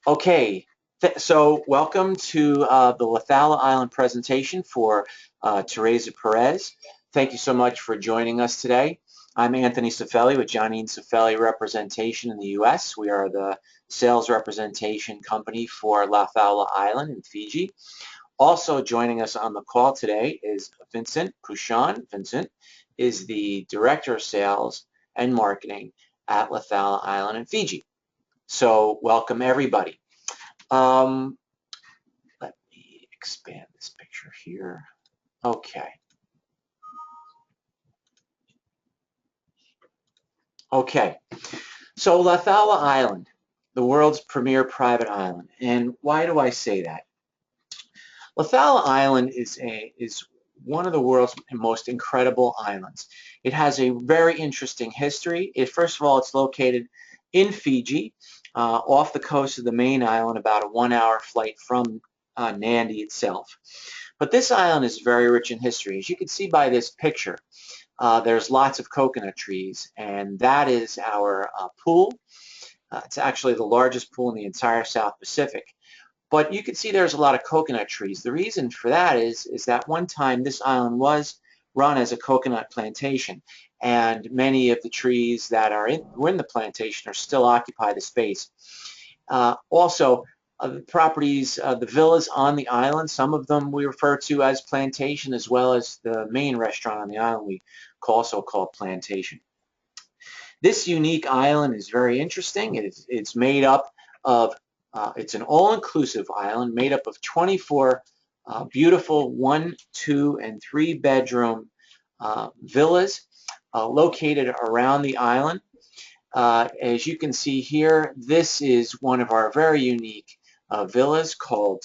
Okay, so welcome to the Laucala Island presentation for Teresa Perez. Thank you so much for joining us today. I'm Anthony Cifelli with Johnine Cifelli Representation in the U.S. We are the sales representation company for Laucala Island in Fiji. Also joining us on the call today is Vincent Pouchon. Vincent is the Director of Sales and Marketing at Laucala Island in Fiji. So welcome everybody. Um, Let me expand this picture here. Okay. Okay. So Laucala Island, the world's premier private island. And why do I say that? Laucala Island is one of the world's most incredible islands. It has a very interesting history. First of all, it's located in Fiji, off the coast of the main island, about a 1-hour flight from Nandi itself. But this island is very rich in history. As you can see by this picture, there's lots of coconut trees, and that is our pool. It's actually the largest pool in the entire South Pacific. But you can see there's a lot of coconut trees. The reason for that is that one time this island was run as a coconut plantation, and many of the trees that were in the plantation are still occupy the space. Also, the properties, the villas on the island, some of them we refer to as plantation, as well as the main restaurant on the island we also call plantation. This unique island is very interesting. It's made up of, it's an all-inclusive island made up of 24 beautiful 1, 2, and 3 bedroom villas located around the island. As you can see here, this is one of our very unique villas called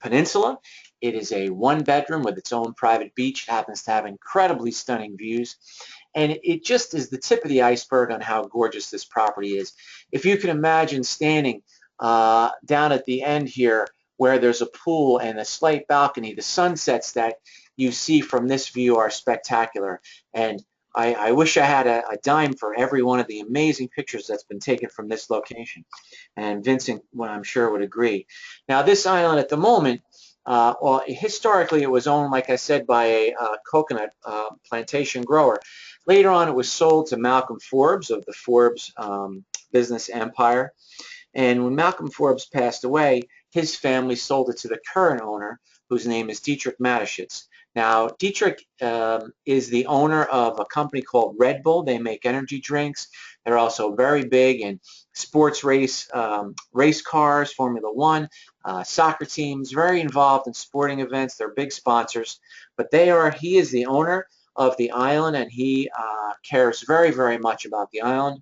Peninsula. It is a 1-bedroom with its own private beach. It happens to have incredibly stunning views. And it just is the tip of the iceberg on how gorgeous this property is. If you can imagine standing down at the end here where there's a pool and a slight balcony, the sunsets that you see from this view are spectacular. And I wish I had a dime for every one of the amazing pictures that's been taken from this location. And Vincent, well, I'm sure, would agree. Now, this island at the moment, well, historically it was owned, like I said, by a coconut plantation grower. Later on, it was sold to Malcolm Forbes of the Forbes business empire. And when Malcolm Forbes passed away, his family sold it to the current owner, whose name is Dietrich Mateschitz. Now, Dietrich is the owner of a company called Red Bull. They make energy drinks. They're also very big in sports race cars, Formula One, soccer teams, very involved in sporting events. They're big sponsors. But he is the owner of the island, and he cares very, very much about the island.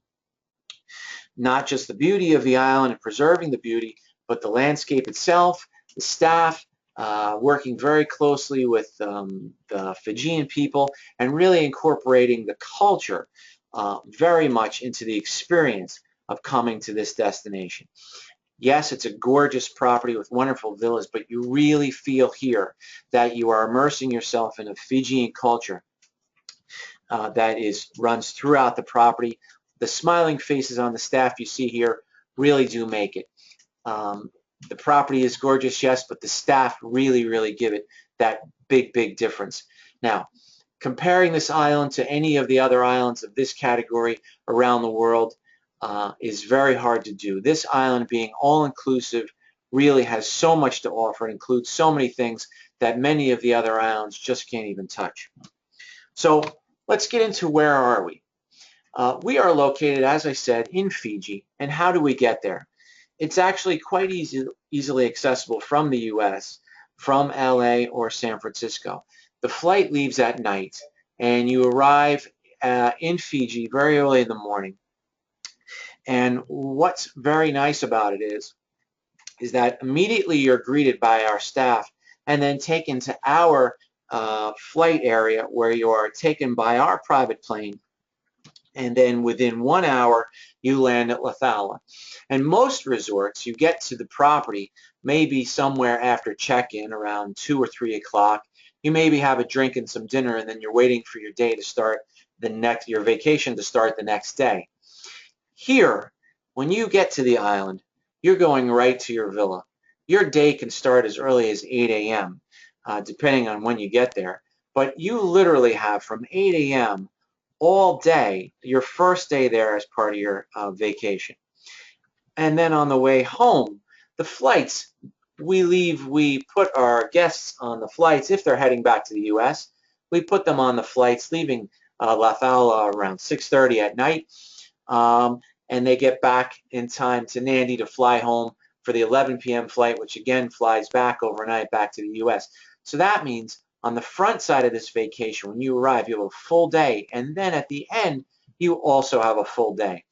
Not just the beauty of the island and preserving the beauty, but the landscape itself, the staff, working very closely with the Fijian people and really incorporating the culture very much into the experience of coming to this destination. Yes, it's a gorgeous property with wonderful villas, but you really feel here that you are immersing yourself in a Fijian culture that runs throughout the property. The smiling faces on the staff you see here really do make it. The property is gorgeous, yes, but the staff really, really give it that big, big difference. Now, comparing this island to any of the other islands of this category around the world is very hard to do. This island, being all-inclusive, really has so much to offer. It includes so many things that many of the other islands just can't even touch. So let's get into where are we. We are located, as I said, in Fiji. And how do we get there? It's actually quite easily accessible from the U.S., from LA or San Francisco. The flight leaves at night, and you arrive in Fiji very early in the morning. And what's very nice about it is that immediately you're greeted by our staff and then taken to our flight area, where you are taken by our private plane, and then within 1 hour you land at Laucala. And most resorts, you get to the property maybe somewhere after check-in around 2 or 3 o'clock. You maybe have a drink and some dinner, and then you're waiting for your day to start your vacation to start the next day. Here, when you get to the island, you're going right to your villa. Your day can start as early as 8 a.m., depending on when you get there. But you literally have from 8 a.m. all day, your first day there as part of your vacation. And then on the way home, the flights, we put our guests on the flights if they're heading back to the U.S. We put them on the flights leaving Laucala around 6:30 at night, and they get back in time to Nandi to fly home for the 11 p.m. flight, which again flies back overnight back to the U.S. So that means on the front side of this vacation, when you arrive, you have a full day, and then at the end, you also have a full day.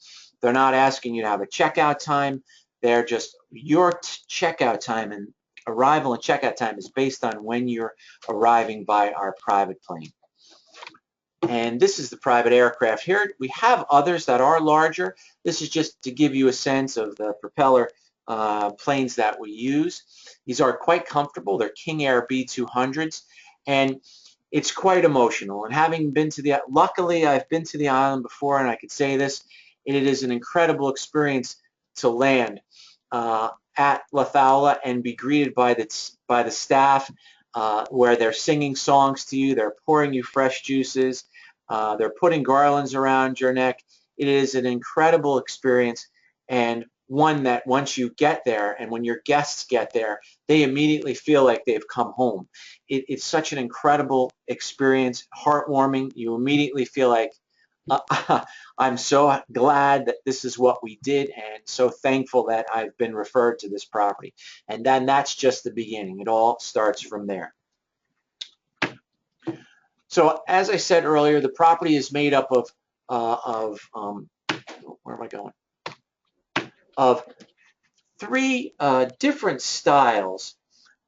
They're not asking you to have a checkout time. They're just your checkout time, and arrival and checkout time is based on when you're arriving by our private plane. And this is the private aircraft here. We have others that are larger. This is just to give you a sense of the propeller planes that we use. These are quite comfortable. They're King Air B200s, and it's quite emotional. And having been to luckily I've been to the island before, and I could say this, it is an incredible experience to land at Laucala and be greeted by the staff, where they're singing songs to you, they're pouring you fresh juices, they're putting garlands around your neck. It is an incredible experience, and one that once you get there and when your guests get there, they immediately feel like they've come home. It's such an incredible experience, heartwarming. You immediately feel like, I'm so glad that this is what we did, and so thankful that I've been referred to this property. And then that's just the beginning. It all starts from there. So as I said earlier, the property is made up of where am I going? Of three different styles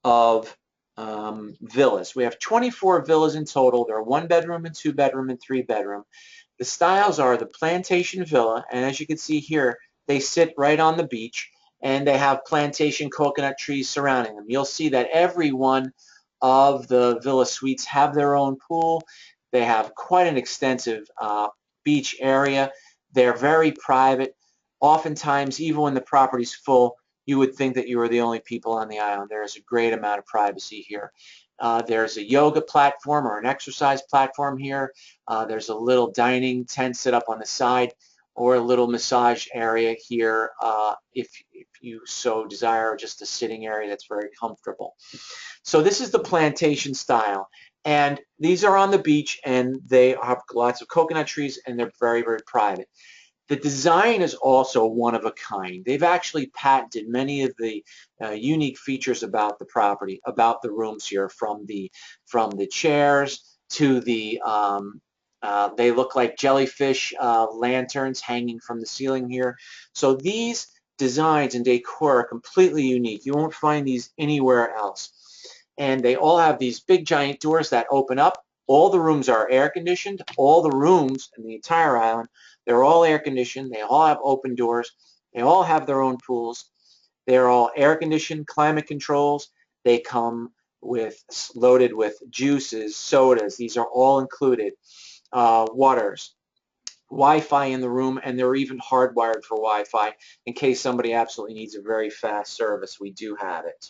of villas. We have 24 villas in total. There are 1 bedroom and 2 bedroom and 3 bedroom. The styles are the plantation villa, and as you can see here, they sit right on the beach, and they have plantation coconut trees surrounding them. You'll see that every one of the villa suites have their own pool. They have quite an extensive beach area. They're very private. Oftentimes, even when the property's full, you would think that you were the only people on the island. There is a great amount of privacy here. There's a yoga platform or an exercise platform here. There's a little dining tent set up on the side, or a little massage area here if you so desire, or just a sitting area that's very comfortable. So this is the plantation style, and these are on the beach, and they have lots of coconut trees, and they're very, very private. The design is also one of a kind. They've actually patented many of the unique features about the property, about the rooms here, from the chairs to the they look like jellyfish lanterns hanging from the ceiling here. So these designs and decor are completely unique. You won't find these anywhere else. And they all have these big giant doors that open up. All the rooms are air conditioned. All the rooms in the entire island, they're all air conditioned. They all have open doors. They all have their own pools. They're all air conditioned, climate controls. They come loaded with juices, sodas. These are all included. Waters, Wi-Fi in the room, and they're even hardwired for Wi-Fi in case somebody absolutely needs a very fast service. We do have it.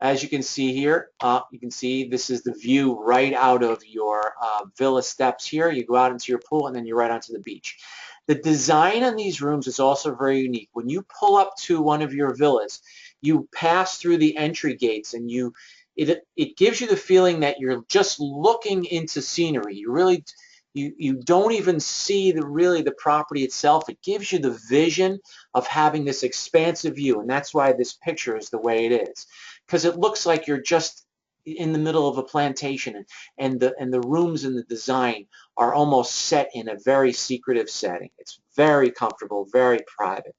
As you can see here, you can see this is the view right out of your villa steps here. You go out into your pool, and then you're right onto the beach. The design on these rooms is also very unique. When you pull up to one of your villas, you pass through the entry gates, and it gives you the feeling that you're just looking into scenery. You don't even see the property itself. It gives you the vision of having this expansive view, and that's why this picture is the way it is, because it looks like you're just in the middle of a plantation, and the rooms and the design are almost set in a very secretive setting. It's very comfortable, very private.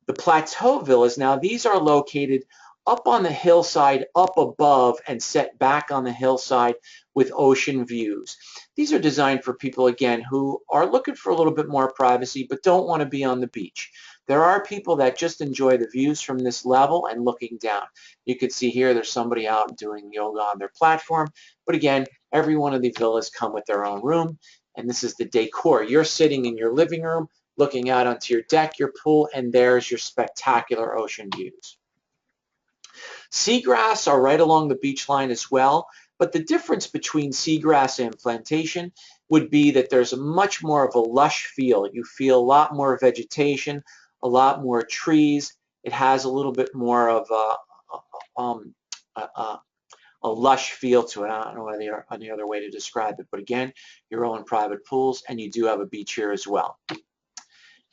The plateau villas, now these are located up on the hillside, up above, and set back on the hillside with ocean views. These are designed for people, again, who are looking for a little bit more privacy but don't want to be on the beach. There are people that just enjoy the views from this level and looking down. You can see here there's somebody out doing yoga on their platform, but again, every one of the villas come with their own room, and this is the decor. You're sitting in your living room, looking out onto your deck, your pool, and there's your spectacular ocean views. Seagrass are right along the beach line as well, but the difference between seagrass and plantation would be that there's much more of a lush feel. You feel a lot more vegetation, a lot more trees. It has a little bit more of a lush feel to it. I don't know any other way to describe it, but again, your own private pools, and you do have a beach here as well.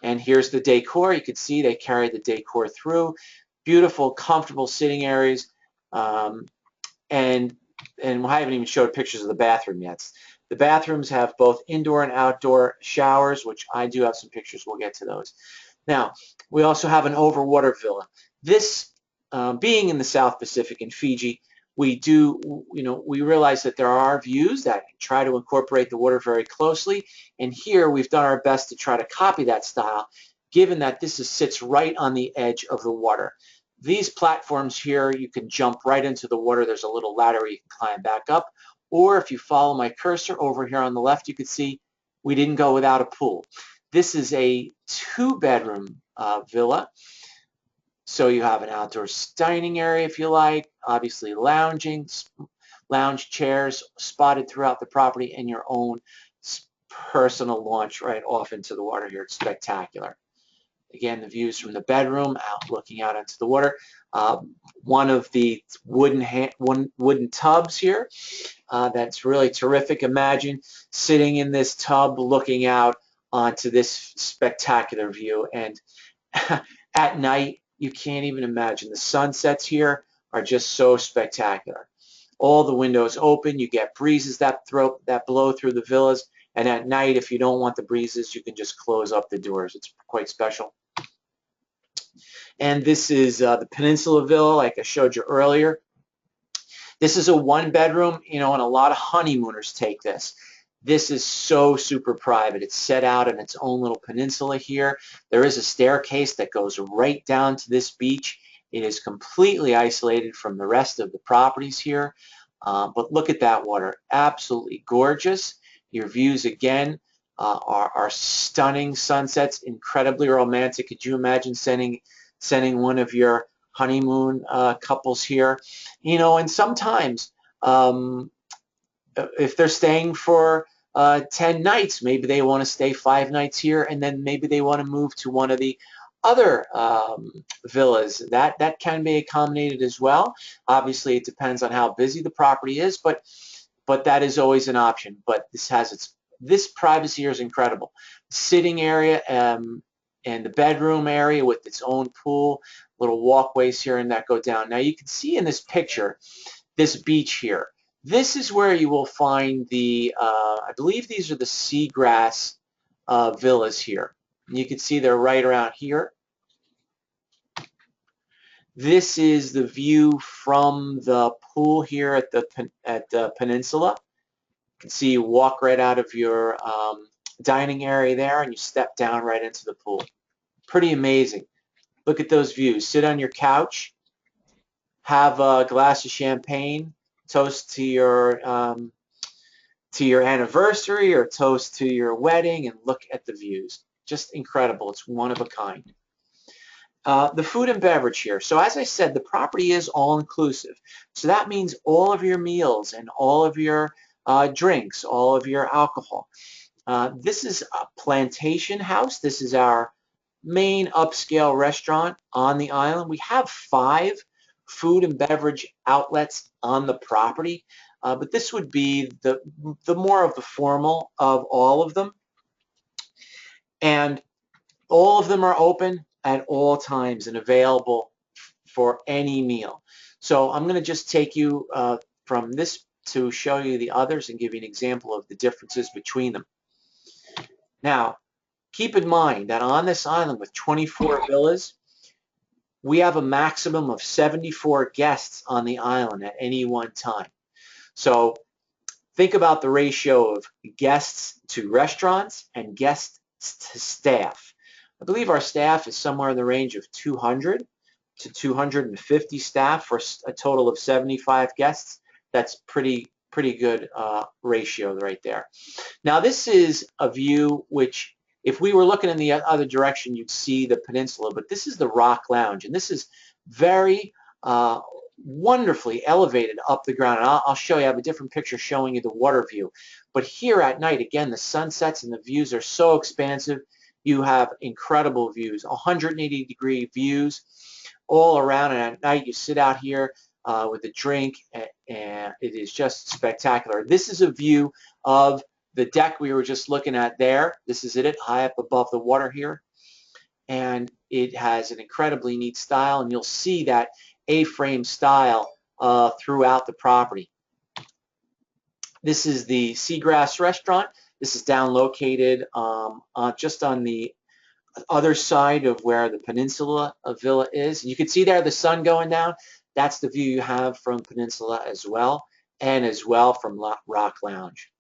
And here's the decor. You can see they carry the decor through. Beautiful, comfortable sitting areas, and I haven't even showed pictures of the bathroom yet. The bathrooms have both indoor and outdoor showers, which I do have some pictures. We'll get to those. Now, we also have an overwater villa. This, being in the South Pacific in Fiji, we realize that there are views that try to incorporate the water very closely, and here we've done our best to try to copy that style, given that this sits right on the edge of the water. These platforms here, you can jump right into the water. There's a little ladder where you can climb back up, or if you follow my cursor over here on the left, you can see we didn't go without a pool. This is a 2-bedroom villa. So you have an outdoor dining area if you like, obviously lounge chairs spotted throughout the property, and your own personal launch right off into the water here. It's spectacular. Again, the views from the bedroom looking out into the water. One of the wooden tubs here that's really terrific. Imagine sitting in this tub looking out onto this spectacular view, and at night, you can't even imagine. The sunsets here are just so spectacular. All the windows open, you get breezes that blow through the villas, and at night, if you don't want the breezes, you can just close up the doors. It's quite special. And this is the Peninsula Villa, like I showed you earlier. This is a 1-bedroom, and a lot of honeymooners take this. This is so super private. It's set out in its own little peninsula here. There is a staircase that goes right down to this beach. It is completely isolated from the rest of the properties here. But look at that water. Absolutely gorgeous. Your views, again, are stunning sunsets, incredibly romantic. Could you imagine sending one of your honeymoon couples here? And sometimes, if they're staying for 10 nights, maybe they want to stay 5 nights here, and then maybe they want to move to one of the other villas. That can be accommodated as well. Obviously, it depends on how busy the property is, but that is always an option. But this privacy here is incredible. Sitting area and the bedroom area with its own pool, little walkways here and that go down. Now you can see in this picture this beach here. This is where you will find the, I believe these are the seagrass villas here. And you can see they're right around here. This is the view from the pool here at the peninsula. You can see you walk right out of your dining area there, and you step down right into the pool. Pretty amazing. Look at those views. Sit on your couch, have a glass of champagne, toast to your anniversary or toast to your wedding, and look at the views. Just incredible. It's one of a kind. The food and beverage here. So as I said, the property is all-inclusive. So that means all of your meals and all of your drinks, all of your alcohol. This is a plantation house. This is our main upscale restaurant on the island. We have 5 food and beverage outlets on the property, but this would be the more of the formal of all of them. And all of them are open at all times and available for any meal. So I'm going to just take you from this to show you the others and give you an example of the differences between them. Now, keep in mind that on this island with 24 villas, we have a maximum of 74 guests on the island at any one time. So think about the ratio of guests to restaurants and guests to staff. I believe our staff is somewhere in the range of 200 to 250 staff for a total of 75 guests. That's pretty good ratio right there. Now this is a view which If we were looking in the other direction, you'd see the peninsula, but this is the Rock Lounge, and this is very wonderfully elevated up the ground. And I'll show you. I have a different picture showing you the water view. But here at night, again, the sunsets and the views are so expansive. You have incredible views, 180-degree views all around. And at night, you sit out here with a drink, and it is just spectacular. This is a view of the deck we were just looking at there. This is it, high up above the water here. And it has an incredibly neat style, and you'll see that A-frame style throughout the property. This is the Seagrass Restaurant. This is down located just on the other side of where the Peninsula Villa is. You can see there the sun going down. That's the view you have from Peninsula as well, and as well from Rock Lounge.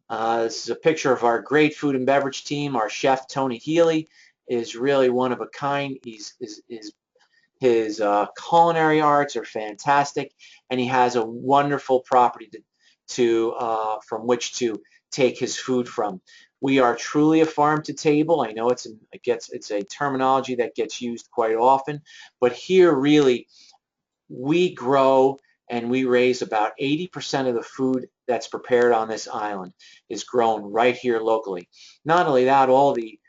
This is a picture of our great food and beverage team. Our chef, Tony Healy, is really one of a kind. His culinary arts are fantastic, and he has a wonderful property from which to take his food from. We are truly a farm to table. I know it's a terminology that gets used quite often, but here really we grow and we raise about 80% of the food that's prepared on this island is grown right here locally. Not only that, all the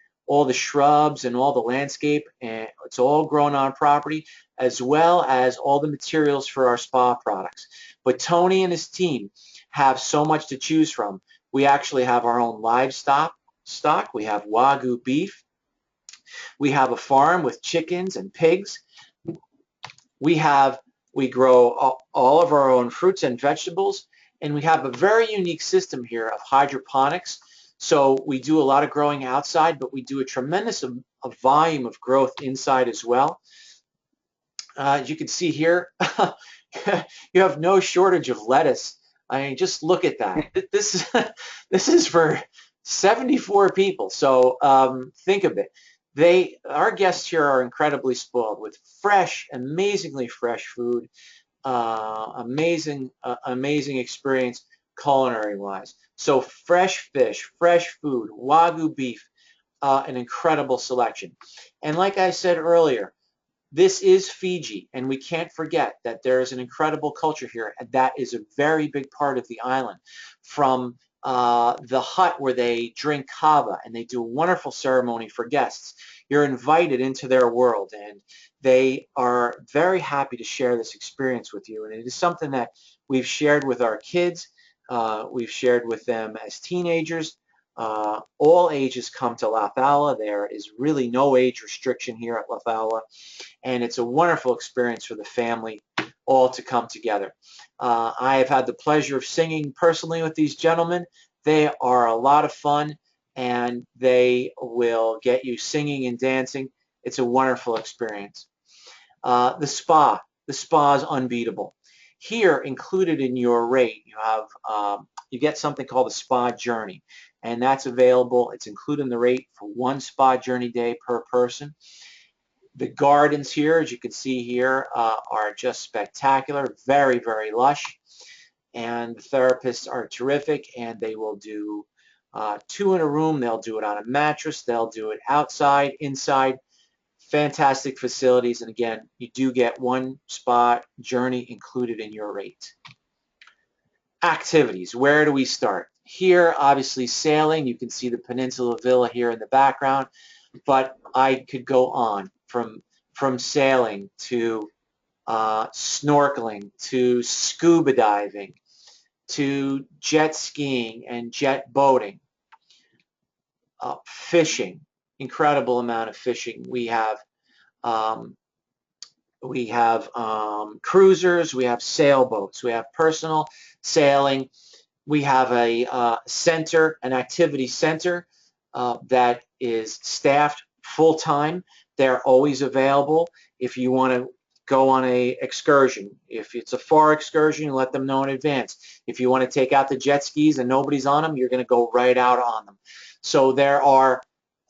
shrubs and all the landscape, and it's all grown on property, as well as all the materials for our spa products. But Tony and his team have so much to choose from. We actually have our own livestock. We have Wagyu beef. We have a farm with chickens and pigs. We grow all of our own fruits and vegetables, and we have a very unique system here of hydroponics. So we do a lot of growing outside, but we do a tremendous volume of growth inside as well. As you can see here, you have no shortage of lettuce. I mean, just look at that. This is for 74 people. So think of it. Our guests here are incredibly spoiled with fresh, amazingly fresh food, amazing experience culinary-wise. So fresh fish, fresh food, Wagyu beef, an incredible selection. And like I said earlier, this is Fiji, and we can't forget that there is an incredible culture here, and that is a very big part of the island. From the hut where they drink kava and they do a wonderful ceremony for guests. You're invited into their world, and they are very happy to share this experience with you. And it is something that we've shared with our kids. We've shared with them as teenagers. All ages come to Laucala. There is really no age restriction here at Laucala, and it's a wonderful experience for the family all to come together. I have had the pleasure of singing personally with these gentlemen. They are a lot of fun, and they will get you singing and dancing. It's a wonderful experience. The spa is unbeatable. Here, included in your rate, you get something called a spa journey, and that's available. It's included in the rate for one spa journey day per person. The gardens here, as you can see here, are just spectacular, very, very lush. And the therapists are terrific, and they will do 2 in a room. They'll do it on a mattress. They'll do it outside, inside. Fantastic facilities. And again, you do get one spa journey included in your rate. Activities. Where do we start? Here, obviously, sailing. You can see the Peninsula Villa here in the background. But I could go on from sailing to snorkeling to scuba diving to jet skiing and jet boating, fishing, incredible amount of fishing. We have cruisers, we have sailboats, we have personal sailing. We have a center, an activity center that is staffed full-time. They're always available if you want to go on a excursion. If it's a far excursion, you let them know in advance. If you want to take out the jet skis and nobody's on them, you're going to go right out on them. So there are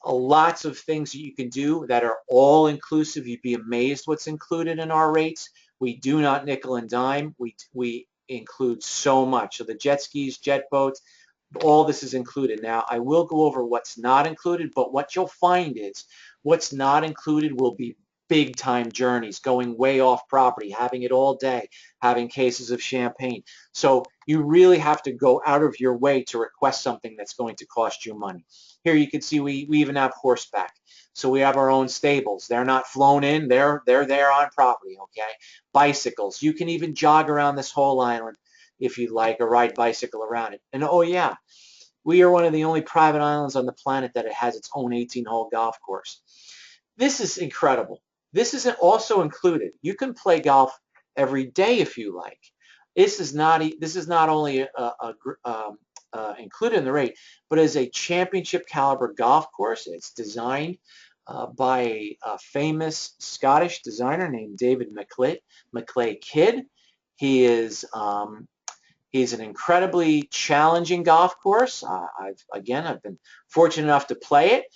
lots of things that you can do that are all inclusive. You'd be amazed what's included in our rates. We do not nickel and dime. We include so much. So the jet skis, jet boats, all this is included. Now, I will go over what's not included, but what you'll find is what's not included will be big time journeys, going way off property, having it all day, having cases of champagne. So you really have to go out of your way to request something that's going to cost you money. Here you can see we even have horseback. So we have our own stables. They're not flown in, they're there on property, okay? Bicycles. You can even jog around this whole island if you'd like, or ride bicycle around it. And oh yeah, we are one of the only private islands on the planet that it has its own 18-hole golf course. This is incredible. This is also included. You can play golf every day if you like. This is not only included in the rate, but is a championship caliber golf course. It's designed by a famous Scottish designer named David Maclay Kidd. He is he's an incredibly challenging golf course. I've been fortunate enough to play it.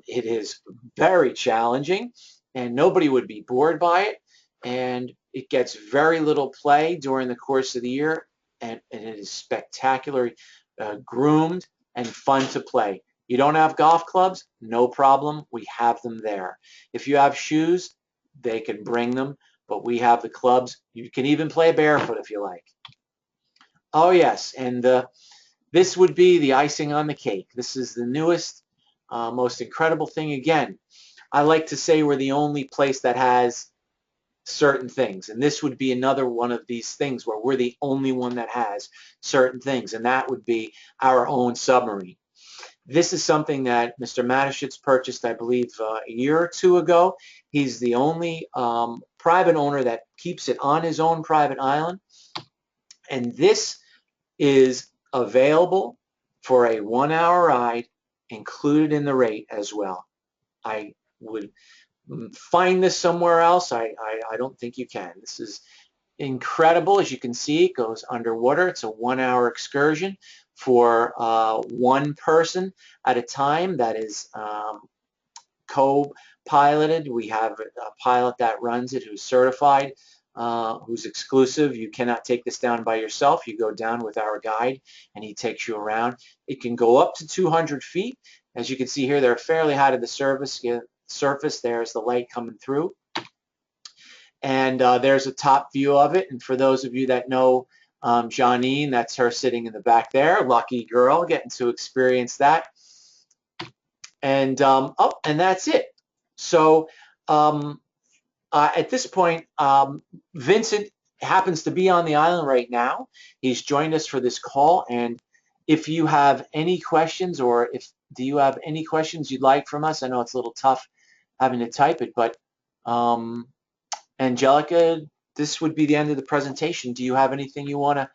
It is very challenging, and nobody would be bored by it. And it gets very little play during the course of the year, and it is spectacularly groomed and fun to play. You don't have golf clubs? No problem. We have them there. If you have shoes, they can bring them, but we have the clubs. You can even play barefoot if you like. Oh yes, and this would be the icing on the cake. This is the newest, most incredible thing. Again, I like to say we're the only place that has certain things, and this would be another one of these things where we're the only one that has certain things, and that would be our own submarine. This is something that Mr. Mateschitz purchased, I believe, a year or two ago. He's the only private owner that keeps it on his own private island, and this is available for a 1-hour ride, included in the rate as well. I would find this somewhere else. I don't think you can. This is incredible. As you can see, it goes underwater. It's a 1-hour excursion for one person at a time. That is co-piloted. We have a pilot that runs it who's certified, who's exclusive. You cannot take this down by yourself. You go down with our guide, and he takes you around. It can go up to 200 feet. As you can see here, they're fairly high to the surface. There's the light coming through. And there's a top view of it. And for those of you that know Janine, that's her sitting in the back there. Lucky girl, getting to experience that. And and that's it. So at this point, Vincent happens to be on the island right now. He's joined us for this call. And if you have any questions, or do you have any questions you'd like from us? I know it's a little tough having to type it, but Angelica, this would be the end of the presentation. Do you have anything you want to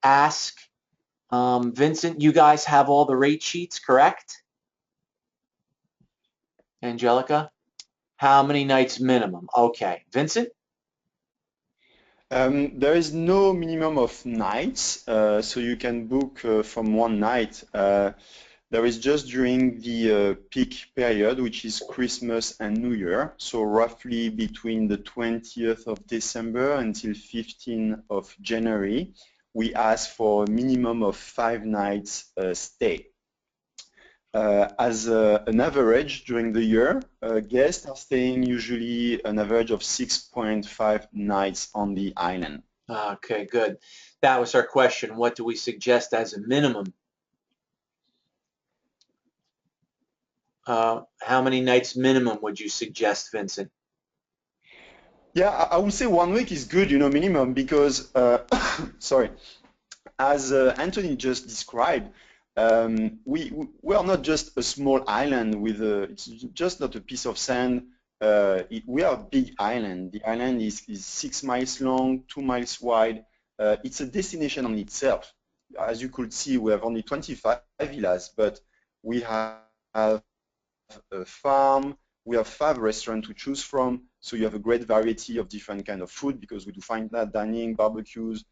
ask Vincent? You guys have all the rate sheets, correct? Angelica? How many nights minimum? Okay. Vincent? There is no minimum of nights, so you can book from one night. There is just during the peak period, which is Christmas and New Year, so roughly between the 20th of December until 15th of January, we ask for a minimum of 5 nights stay. As an average during the year, guests are staying usually an average of 6.5 nights on the island. Okay, good. That was our question. What do we suggest as a minimum? How many nights minimum would you suggest, Vincent? Yeah, I would say 1 week is good, minimum, because, sorry, as Anthony just described, we are not just a small island with it's just not a piece of sand. We are a big island. The island is 6 miles long, 2 miles wide. It's a destination on itself. As you could see, we have only 25 villas, but we have a farm. We have 5 restaurants to choose from. So you have a great variety of different kind of food, because we do fine dining, barbecues.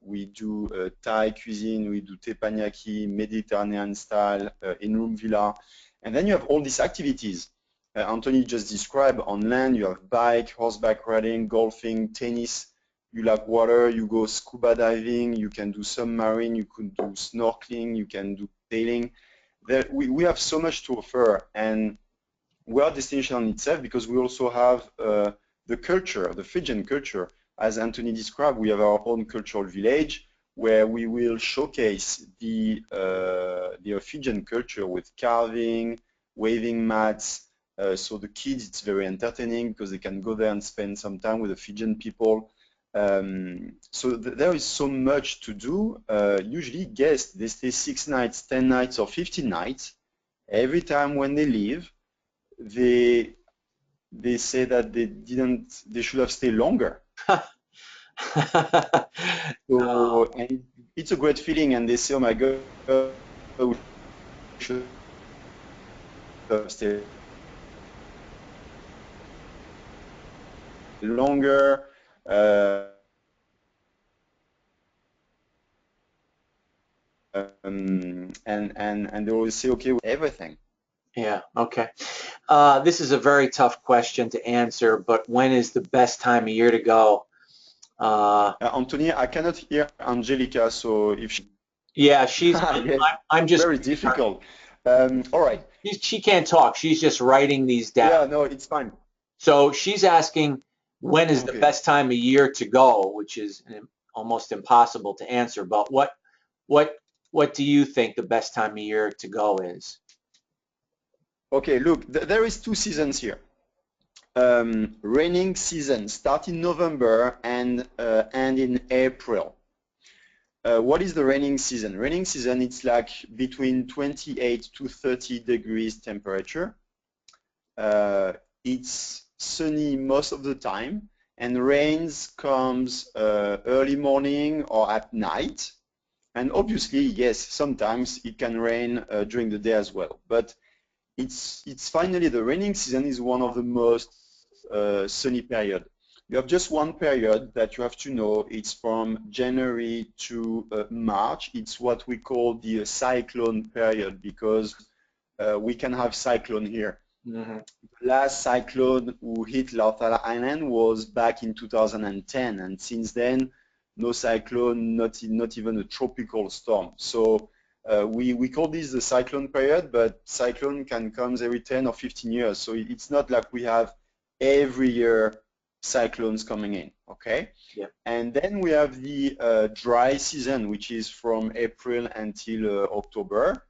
We do Thai cuisine, we do teppanyaki, Mediterranean style, in-room villa. And then you have all these activities. Anthony just described on land. You have bike, horseback riding, golfing, tennis. you like water, you go scuba diving, you can do submarine, you could do snorkeling, you can do sailing. We have so much to offer, and we are a destination on itself because we also have the culture, the Fijian culture. As Anthony described, we have our own cultural village where we will showcase the Fijian culture with carving, waving mats. So the kids, it's very entertaining because they can go there and spend some time with the Fijian people. So there is so much to do. Usually guests, they stay 6 nights, 10 nights, or 15 nights. Every time when they leave, they say that they should have stayed longer. So, and it's a great feeling, and they say, oh my God, we should have stayed longer. And they always say, okay, with everything. Yeah, okay. This is a very tough question to answer, but when is the best time of year to go? Anthony, I cannot hear Angelica, so if she... Yeah, she's. Yes, I'm just. very difficult. All right. She can't talk. She's just writing these down. Yeah, no, it's fine. So she's asking when is the Okay. best time of year to go, which is almost impossible to answer. But what do you think the best time of year to go is? Okay, look, there is 2 seasons here. Raining season start in November and end in April. What is the raining season? Raining season, it's like between 28 to 30 degrees temperature. It's sunny most of the time, and rains comes early morning or at night. And obviously, yes, sometimes it can rain during the day as well. But it's finally the raining season is one of the most sunny period. You have just one period that you have to know. It's from January to March. It's what we call the cyclone period because we can have cyclone here. Mm-hmm. The last cyclone who hit Laucala Island was back in 2010, and since then, no cyclone, not even a tropical storm. So we call this the cyclone period, but cyclone can come every 10 or 15 years. So it's not like we have every year cyclones coming in, okay? Yeah. And then we have the dry season, which is from April until October.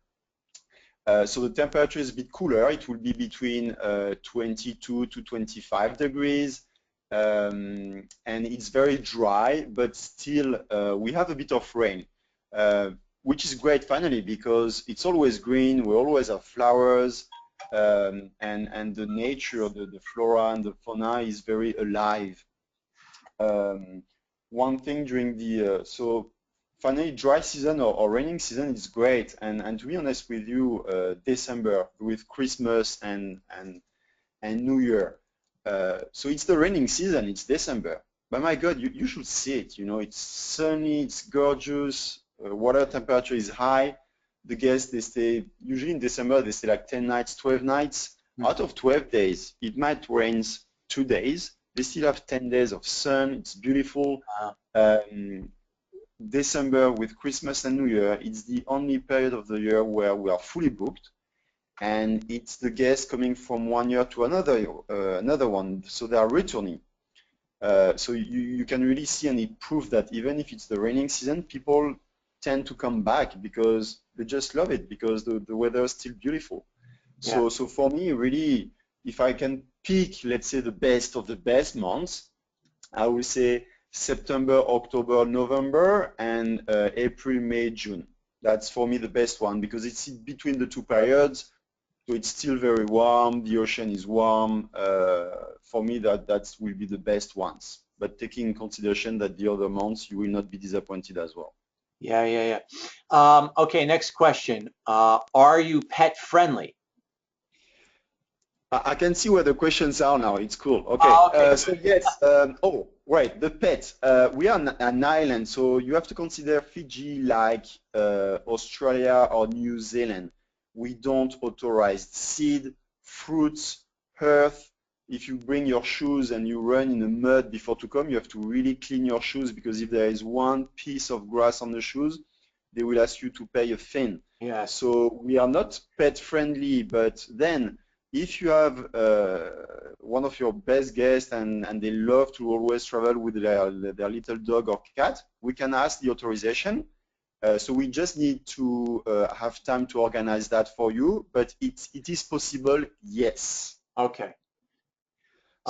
So the temperature is a bit cooler. It will be between 22 to 25 degrees. And it's very dry, but still we have a bit of rain, which is great finally because it's always green. We always have flowers, and the nature, the flora and the fauna is very alive. One thing during the so finally dry season or raining season is great, and to be honest with you, December with Christmas and New Year. So it's the raining season, it's December. But my God, you should see it. You know, it's sunny, it's gorgeous, water temperature is high. The guests, they stay, usually in December, they stay like 10 nights, 12 nights. Mm-hmm. Out of 12 days, it might rain 2 days. They still have 10 days of sun. It's beautiful. Wow. December with Christmas and New Year, it's the only period of the year where we are fully booked. And it's the guests coming from one year to another one, so they are returning. So you can really see and it proves that even if it's the raining season, people tend to come back because they just love it because the weather is still beautiful. So, yeah. So for me, really, if I can pick, let's say, the best of the best months, I will say September, October, November, and April, May, June. That's for me the best one because it's between the 2 periods. So it's still very warm. The ocean is warm. For me, that will be the best ones. But taking in consideration that the other months, you will not be disappointed as well. Yeah. Okay, next question. Are you pet friendly? I can see where the questions are now. It's cool. Okay. Okay. So yes. Oh, right. The pet. We are an island, so you have to consider Fiji like Australia or New Zealand. We don't authorize seed, fruits, earth, if you bring your shoes and you run in the mud before to come, you have to really clean your shoes, because if there is one piece of grass on the shoes, they will ask you to pay a fine. Yes. So we are not pet friendly, but then if you have one of your best guests and they love to always travel with their little dog or cat, we can ask the authorization. So we just need to have time to organize that for you, but it is possible, yes. Okay.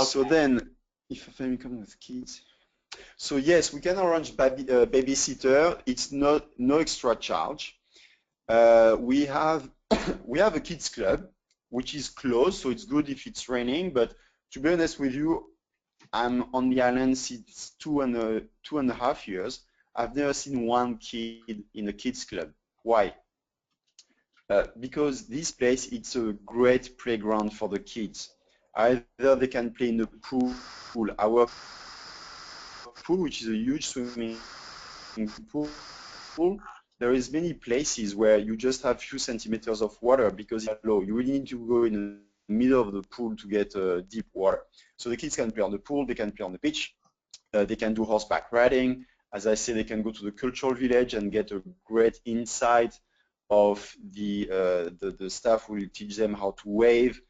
So then, if a family comes with kids, so yes, we can arrange babysitter. It's not no extra charge. We have we have a kids club, which is closed, so it's good if it's raining. But to be honest with you, I'm on the island since 2.5 years. I've never seen one kid in a kids club. Why? Because this place, it's a great playground for the kids. Either they can play in the pool, our pool, which is a huge swimming pool. There is many places where you just have few centimeters of water because it's low. You really need to go in the middle of the pool to get deep water. So the kids can play on the pool, they can play on the beach, they can do horseback riding. As I say, they can go to the cultural village and get a great insight of the staff will teach them how to wave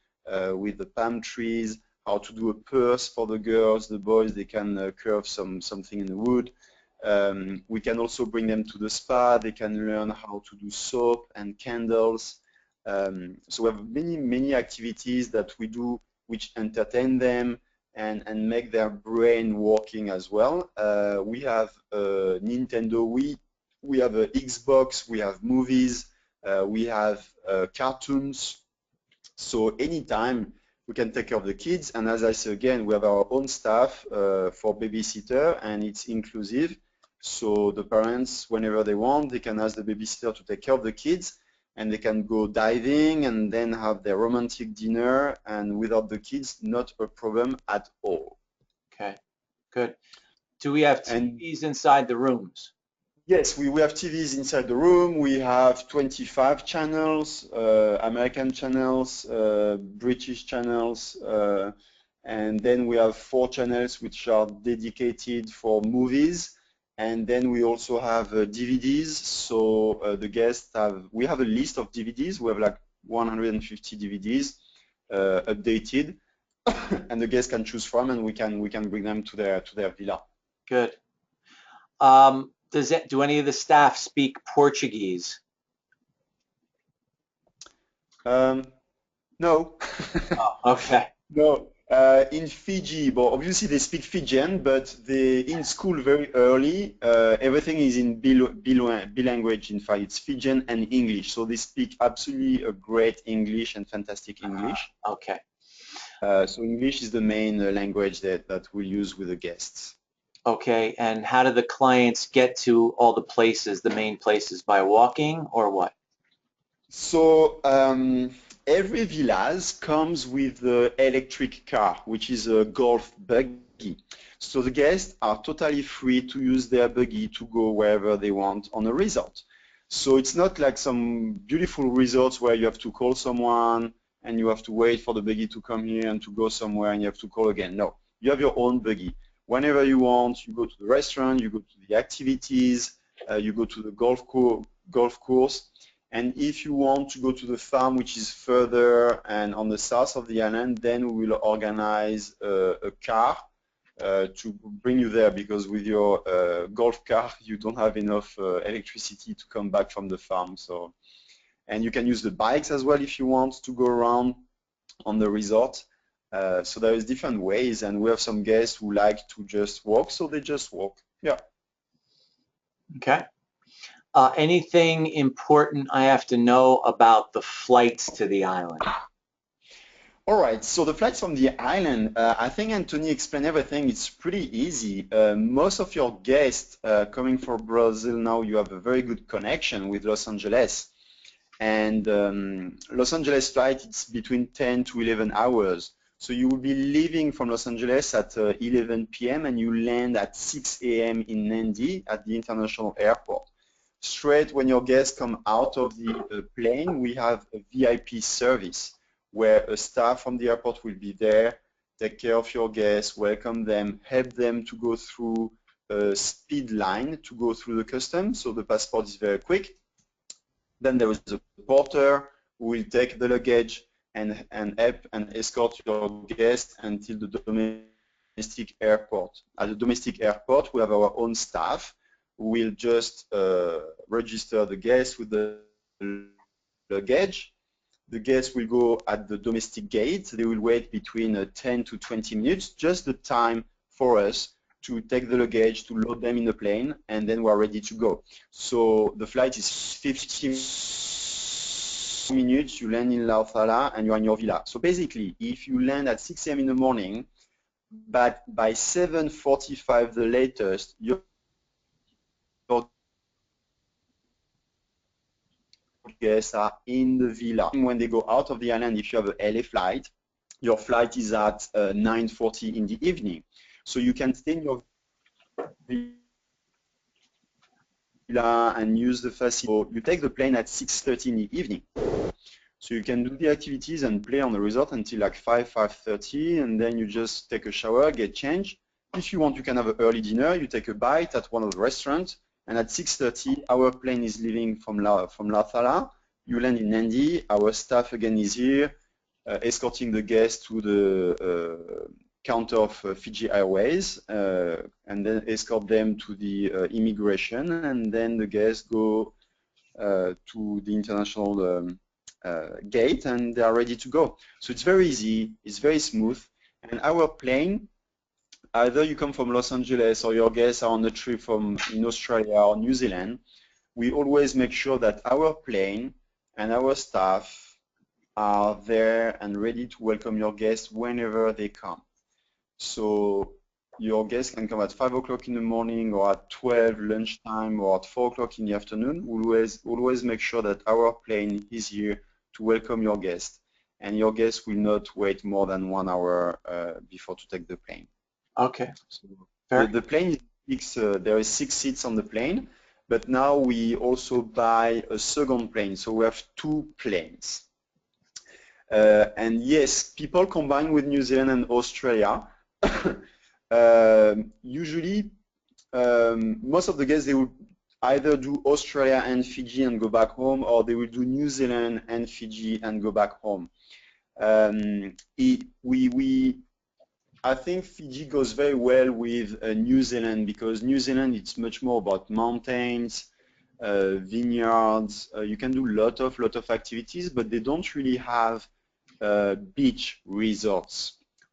with the palm trees, how to do a purse for the girls. The boys, they can curve something in the wood. We can also bring them to the spa. They can learn how to do soap and candles. So we have many activities that we do which entertain them and make their brain working as well. We have Nintendo Wii, we have a Xbox, we have movies, we have cartoons. So anytime we can take care of the kids. And as I say again, we have our own staff for babysitter, and it's inclusive. So the parents, whenever they want, they can ask the babysitter to take care of the kids, and they can go diving and then have their romantic dinner, and without the kids, not a problem at all. Okay, good. Do we have TVs inside the rooms? Yes, we have TVs inside the room. We have 25 channels, American channels, British channels, and then we have 4 channels which are dedicated for movies. And then we also have DVDs. So the guests we have a list of DVDs. We have like 150 DVDs updated, and the guests can choose from, and we can bring them to their villa. Good. Do any of the staff speak Portuguese? No. Oh, okay. No. In Fiji, but obviously they speak Fijian, but they in school very early. Everything is in bilanguage. In fact, it's Fijian and English, so they speak absolutely a great English and fantastic English. Okay. So English is the main language that we use with the guests. Okay, and how do the clients get to all the places, the main places, by walking or what? So every villas comes with the electric car, which is a golf buggy. So the guests are totally free to use their buggy to go wherever they want on a resort. So it's not like some beautiful resorts where you have to call someone and you have to wait for the buggy to come here and to go somewhere and you have to call again. No, you have your own buggy. Whenever you want, you go to the restaurant, you go to the activities, you go to the golf course. And if you want to go to the farm, which is further and on the south of the island, then we will organize a car to bring you there, because with your golf car, you don't have enough electricity to come back from the farm. So, and you can use the bikes as well if you want to go around on the resort. So there is different ways, and we have some guests who like to just walk, so they just walk. Yeah. Okay. Anything important I have to know about the flights to the island? All right, so the flights from the island, I think Anthony explained everything. It's pretty easy. Most of your guests coming from Brazil now, you have a very good connection with Los Angeles. And Los Angeles flight, it's between 10 to 11 hours. So you will be leaving from Los Angeles at 11 p.m. and you land at 6 a.m. in Nandi at the international airport. Straight when your guests come out of the plane, we have a VIP service where a staff from the airport will be there take care of your guests, welcome them, help them to go through a speed line to go through the customs, so the passport is very quick. Then there is a porter who will take the luggage and help and escort your guests until the domestic airport. At the domestic airport, we have our own staff who will just register the guests with the luggage. The guests will go at the domestic gate. They will wait between 10 to 20 minutes, just the time for us to take the luggage, to load them in the plane, and then we're ready to go. So the flight is 50 minutes, you land in Laucala, and you're in your villa. So basically, if you land at 6 a.m. in the morning, but by 7:45 the latest, your guests are in the villa. When they go out of the island, if you have a LA flight, your flight is at 9:40 in the evening. So you can stay in your villa and use the facility. You take the plane at 6:30 in the evening. So you can do the activities and play on the resort until like 5:30, and then you just take a shower, get changed. If you want, you can have an early dinner. You take a bite at one of the restaurants, and at 6:30, our plane is leaving from Laucala. You land in Nandi. Our staff again is here, escorting the guests to the counter of Fiji Airways, and then escort them to the immigration, and then the guests go to the international gate, and they are ready to go. So it's very easy, it's very smooth, and our plane, either you come from Los Angeles or your guests are on a trip from in Australia or New Zealand, we always make sure that our plane and our staff are there and ready to welcome your guests whenever they come. So your guests can come at 5 o'clock in the morning or at 12 lunchtime or at 4 o'clock in the afternoon. Always make sure that our plane is here to welcome your guests, and your guests will not wait more than 1 hour before to take the plane. Okay. So the plane is there is 6 seats on the plane, but now we also buy a second plane, so we have 2 planes. And yes, people combine with New Zealand and Australia. Usually, most of the guests, they will either do Australia and Fiji and go back home, or they will do New Zealand and Fiji and go back home. I think Fiji goes very well with New Zealand, because New Zealand, it's much more about mountains, vineyards. You can do a lot of activities, but they don't really have beach resorts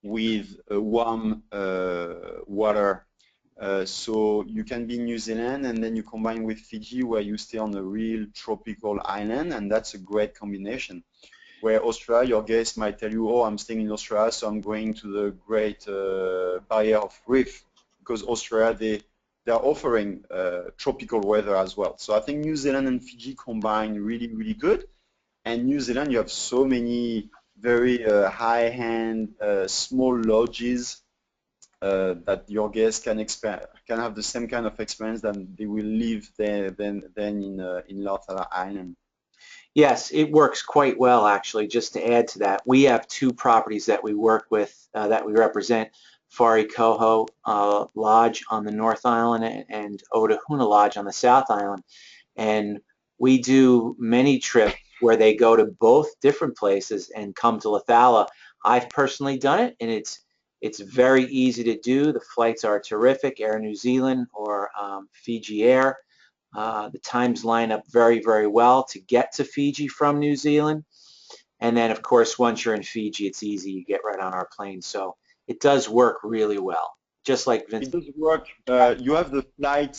with warm water. So you can be in New Zealand, and then you combine with Fiji, where you stay on a real tropical island, and that's a great combination. Where Australia, your guests might tell you, oh, I'm staying in Australia, so I'm going to the Great Barrier Reef, because Australia, they are offering tropical weather as well. So I think New Zealand and Fiji combine really, really good. And New Zealand, you have so many very high-end small lodges that your guests can have the same kind of experience that they will live there than in Laucala Island. Yes, it works quite well, actually. Just to add to that, we have 2 properties that we work with, that we represent, Whare Koho Lodge on the North Island and Otahuna Lodge on the South Island. And we do many trips where they go to both different places and come to Laucala. I've personally done it, and it's very easy to do. The flights are terrific, Air New Zealand or Fiji Air. The times line up very, very well to get to Fiji from New Zealand. And then, of course, once you're in Fiji, it's easy. You get right on our plane. So it does work really well. Just like Vince. It does work. You have the flight,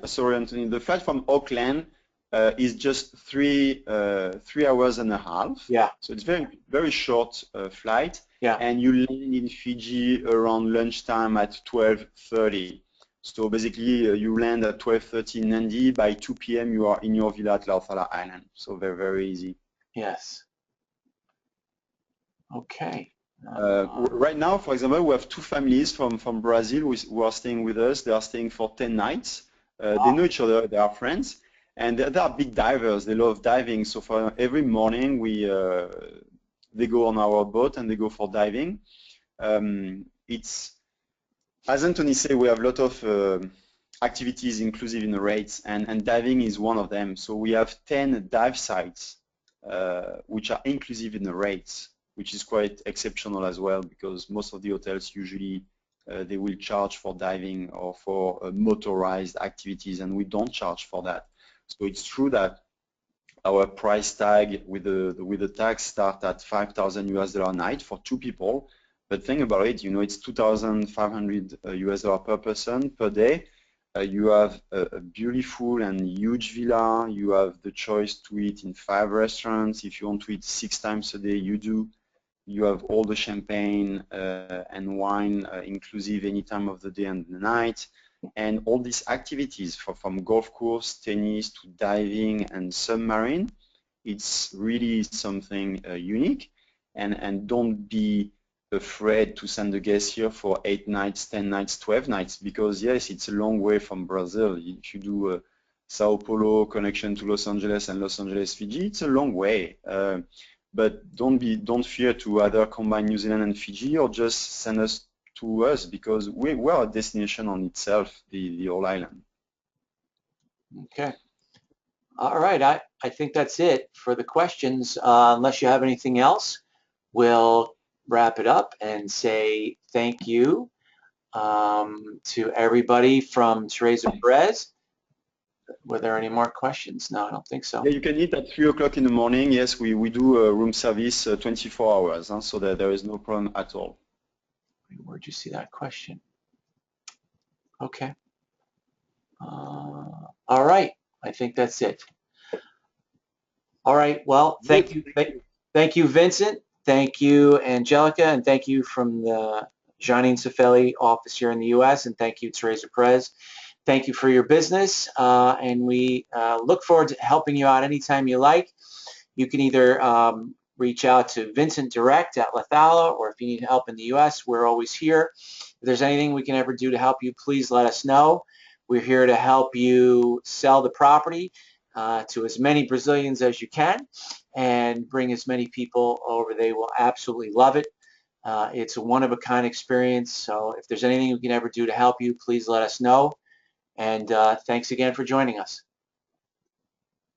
sorry, Anthony, the flight from Auckland is just 3 hours and a half. Yeah. So it's very, very short flight. Yeah. And you land in Fiji around lunchtime at 12:30. So basically, you land at 12:30 in Nandi. By 2 p.m., you are in your villa at Laucala Island. So very, very easy. Yes. Okay. Right now, for example, we have 2 families from Brazil who are staying with us. They are staying for 10 nights. They know each other. They are friends. And they are big divers. They love diving. So for every morning, they go on our boat and they go for diving. It's, as Anthony said, we have a lot of activities inclusive in the rates, and diving is one of them. So we have 10 dive sites which are inclusive in the rates, which is quite exceptional as well, because most of the hotels usually they will charge for diving or for motorized activities, and we don't charge for that. So it's true that our price tag with the tax start at $5,000 a night for 2 people. But think about it, you know, it's $2,500 per person per day. You have a beautiful and huge villa. You have the choice to eat in 5 restaurants. If you want to eat 6 times a day, you do. You have all the champagne and wine inclusive any time of the day and the night. And all these activities from golf course, tennis to diving and submarine, it's really something unique. And don't be afraid to send a guest here for 8 nights, 10 nights, 12 nights, because yes, it's a long way from Brazil. If you do a Sao Paulo connection to Los Angeles and Los Angeles, Fiji, it's a long way. But don't fear to either combine New Zealand and Fiji, or just send us to us, because we're a destination on itself, the whole island. Okay. All right. I think that's it for the questions. Unless you have anything else, we'll wrap it up and say thank you to everybody from Teresa Perez. Were there any more questions? No, I don't think so. Yeah, you can eat at 3 o'clock in the morning. Yes, we do room service 24 hours, so that there is no problem at all. Where'd you see that question? Okay. All right. I think that's it. All right. Well, thank you. Thank you, Vincent. Thank you, Angelica. And thank you from the Janine Cefeli office here in the U.S. And thank you, Teresa Perez. Thank you for your business. And we look forward to helping you out anytime you like. You can either reach out to Vincent direct at Laucala, or if you need help in the U.S., we're always here. If there's anything we can ever do to help you, please let us know. We're here to help you sell the property to as many Brazilians as you can and bring as many people over. They will absolutely love it. It's a one-of-a-kind experience. So if there's anything we can ever do to help you, please let us know. And thanks again for joining us.